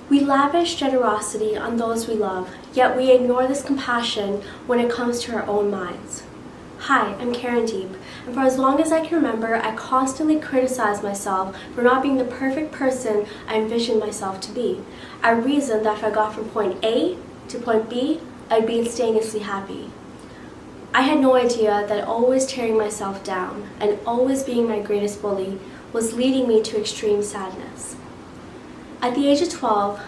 We lavish generosity on those we love, yet we ignore this compassion when it comes to our own minds. Hi, I'm Karandeep, and for as long as I can remember, I constantly criticized myself for not being the perfect person I envisioned myself to be. I reasoned that if I got from point A to point B, I'd be instantaneously happy. I had no idea that always tearing myself down and always being my greatest bully was leading me to extreme sadness. At the age of 12,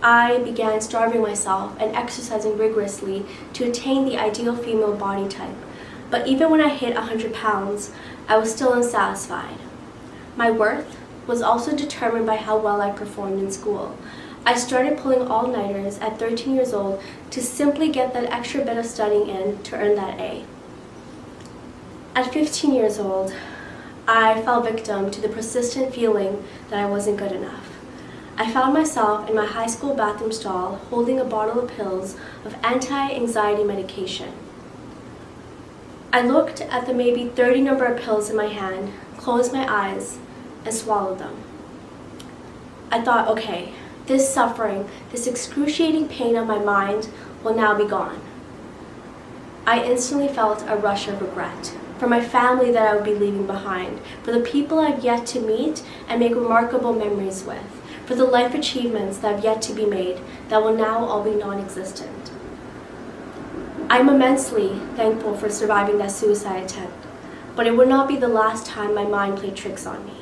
I began starving myself and exercising rigorously to attain the ideal female body type. But even when I hit 100 pounds, I was still unsatisfied. My worth was also determined by how well I performed in school. I started pulling all-nighters at 13 years old to simply get that extra bit of studying in to earn that A. At 15 years old, I fell victim to the persistent feeling that I wasn't good enough. I found myself in my high school bathroom stall holding a bottle of pills of anti-anxiety medication. I looked at the maybe 30 number of pills in my hand, closed my eyes, and swallowed them. I thought, okay, this suffering, this excruciating pain on my mind will now be gone. I instantly felt a rush of regret for my family that I would be leaving behind, for the people I've yet to meet and make remarkable memories with, for the life achievements that have yet to be made that will now all be non-existent. I'm immensely thankful for surviving that suicide attempt, but it would not be the last time my mind played tricks on me.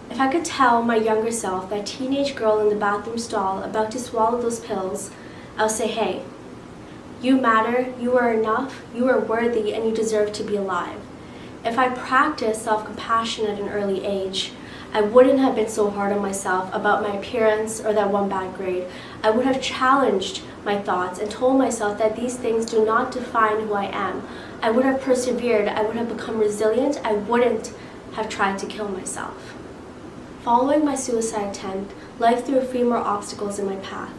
If I could tell my younger self, that teenage girl in the bathroom stall about to swallow those pills, I'll say, hey, you matter, you are enough, you are worthy, and you deserve to be alive. If I practiced self-compassion at an early age, I wouldn't have been so hard on myself about my appearance or that one bad grade. I would have challenged my thoughts and told myself that these things do not define who I am. I would have persevered, I would have become resilient, I wouldn't have tried to kill myself. Following my suicide attempt, life threw a few more obstacles in my path.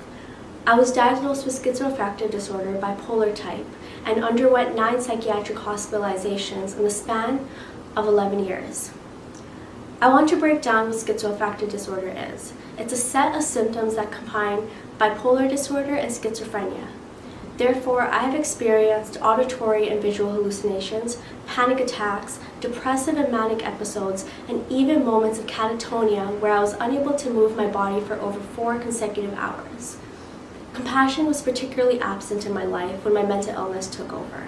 I was diagnosed with schizoaffective disorder, bipolar type, and underwent 9 psychiatric hospitalizations in the span of 11 years. I want to break down what schizoaffective disorder is. It's a set of symptoms that combine bipolar disorder and schizophrenia. Therefore, I have experienced auditory and visual hallucinations, panic attacks, depressive and manic episodes, and even moments of catatonia where I was unable to move my body for over 4 consecutive hours. Compassion was particularly absent in my life when my mental illness took over.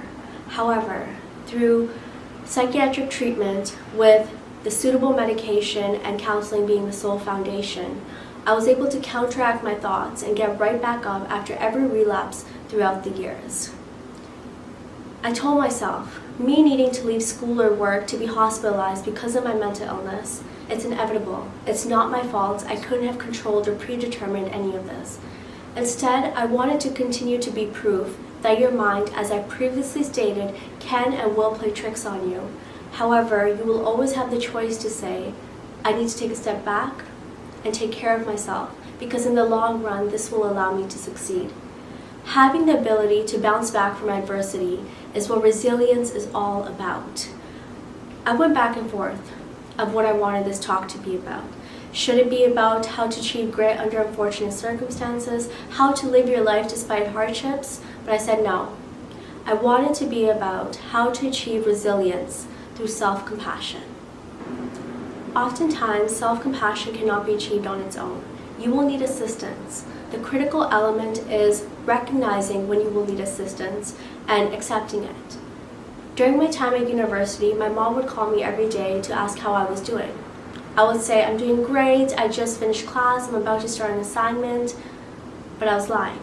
However, through psychiatric treatment with the suitable medication and counseling being the sole foundation, I was able to counteract my thoughts and get right back up after every relapse throughout the years. I told myself, me needing to leave school or work to be hospitalized because of my mental illness, it's inevitable. It's not my fault. I couldn't have controlled or predetermined any of this. Instead, I wanted to continue to be proof that your mind, as I previously stated, can and will play tricks on you. However, you will always have the choice to say, I need to take a step back and take care of myself, because in the long run, this will allow me to succeed. Having the ability to bounce back from adversity is what resilience is all about. I went back and forth of what I wanted this talk to be about. Should it be about how to achieve grit under unfortunate circumstances, how to live your life despite hardships? But I said no. I wanted to be about how to achieve resilience through self-compassion. Oftentimes, self-compassion cannot be achieved on its own. You will need assistance. The critical element is recognizing when you will need assistance and accepting it. During my time at university, my mom would call me every day to ask how I was doing. I would say, I'm doing great, I just finished class, I'm about to start an assignment, but I was lying.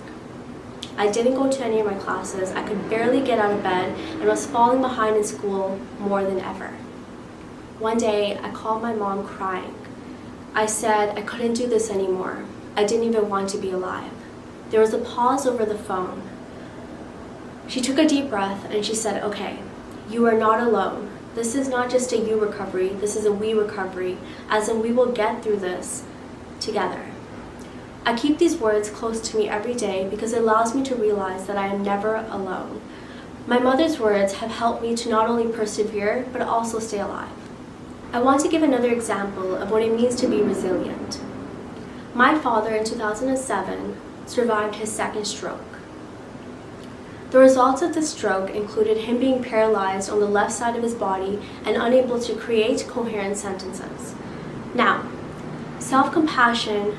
I didn't go to any of my classes, I could barely get out of bed, and was falling behind in school more than ever. One day, I called my mom crying. I said I couldn't do this anymore. I didn't even want to be alive. There was a pause over the phone. She took a deep breath and she said, okay, you are not alone. This is not just a you recovery, this is a we recovery, as in we will get through this together. I keep these words close to me every day because it allows me to realize that I am never alone. My mother's words have helped me to not only persevere, but also stay alive. I want to give another example of what it means to be resilient. My father in 2007 survived his second stroke. The results of this stroke included him being paralyzed on the left side of his body and unable to create coherent sentences. Now, self-compassion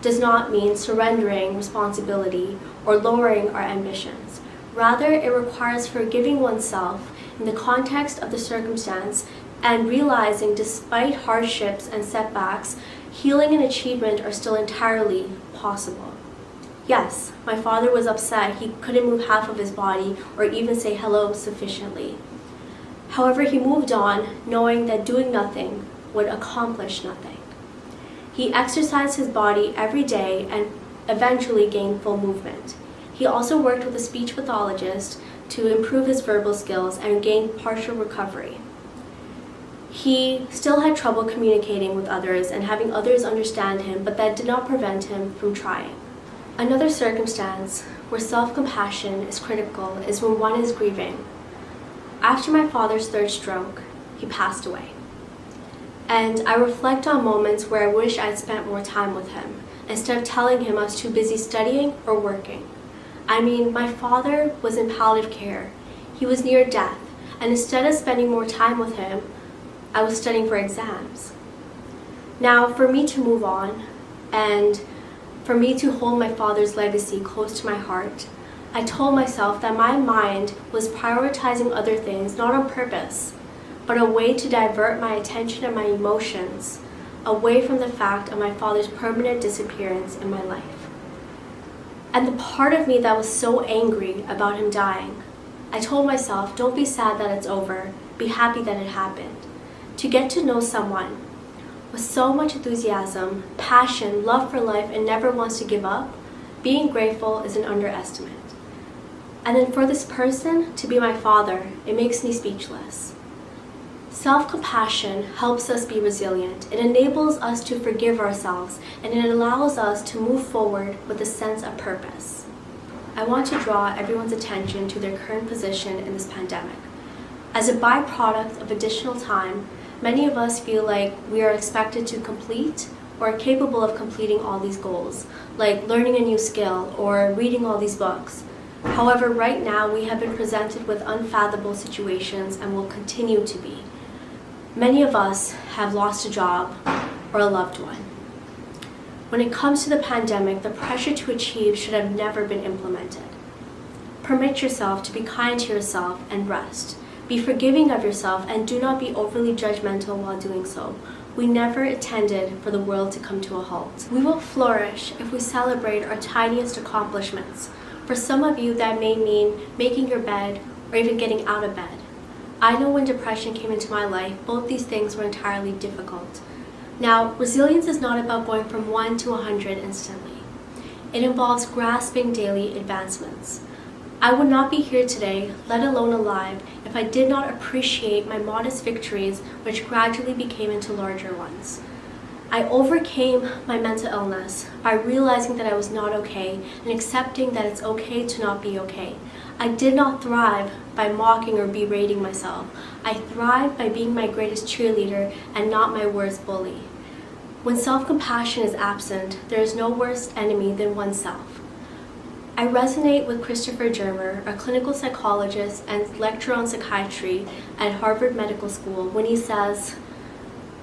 does not mean surrendering responsibility or lowering our ambitions. Rather, it requires forgiving oneself in the context of the circumstance and realizing despite hardships and setbacks, healing and achievement are still entirely possible. Yes, my father was upset he couldn't move half of his body or even say hello sufficiently. However, he moved on knowing that doing nothing would accomplish nothing. He exercised his body every day and eventually gained full movement. He also worked with a speech pathologist to improve his verbal skills and gain partial recovery. He still had trouble communicating with others and having others understand him, but that did not prevent him from trying. Another circumstance where self-compassion is critical is when one is grieving. After my father's third stroke, he passed away. And I reflect on moments where I wish I'd spent more time with him, instead of telling him I was too busy studying or working. I mean, my father was in palliative care. He was near death, and instead of spending more time with him, I was studying for exams. Now, for me to move on, and for me to hold my father's legacy close to my heart, I told myself that my mind was prioritizing other things, not on purpose, but a way to divert my attention and my emotions away from the fact of my father's permanent disappearance in my life. And the part of me that was so angry about him dying, I told myself, don't be sad that it's over, be happy that it happened. To get to know someone with so much enthusiasm, passion, love for life, and never wants to give up, being grateful is an underestimate. And then for this person to be my father, it makes me speechless. Self-compassion helps us be resilient. It enables us to forgive ourselves, and it allows us to move forward with a sense of purpose. I want to draw everyone's attention to their current position in this pandemic. As a byproduct of additional time, many of us feel like we are expected to complete or are capable of completing all these goals, like learning a new skill or reading all these books. However, right now we have been presented with unfathomable situations and will continue to be. Many of us have lost a job or a loved one. When it comes to the pandemic, the pressure to achieve should have never been implemented. Permit yourself to be kind to yourself and rest. Be forgiving of yourself and do not be overly judgmental while doing so. We never intended for the world to come to a halt. We will flourish if we celebrate our tiniest accomplishments. For some of you, that may mean making your bed or even getting out of bed. I know when depression came into my life, both these things were entirely difficult. Now, resilience is not about going from 1 to 100 instantly. It involves grasping daily advancements. I would not be here today, let alone alive, if I did not appreciate my modest victories, which gradually became into larger ones. I overcame my mental illness by realizing that I was not okay and accepting that it's okay to not be okay. I did not thrive by mocking or berating myself. I thrived by being my greatest cheerleader and not my worst bully. When self-compassion is absent, there is no worse enemy than oneself. I resonate with Christopher Germer, a clinical psychologist and lecturer on psychiatry at Harvard Medical School, when he says,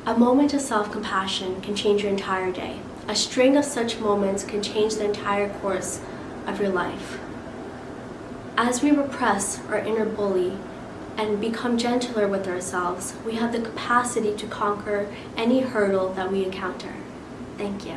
"A moment of self-compassion can change your entire day. A string of such moments can change the entire course of your life." As we repress our inner bully and become gentler with ourselves, we have the capacity to conquer any hurdle that we encounter. Thank you.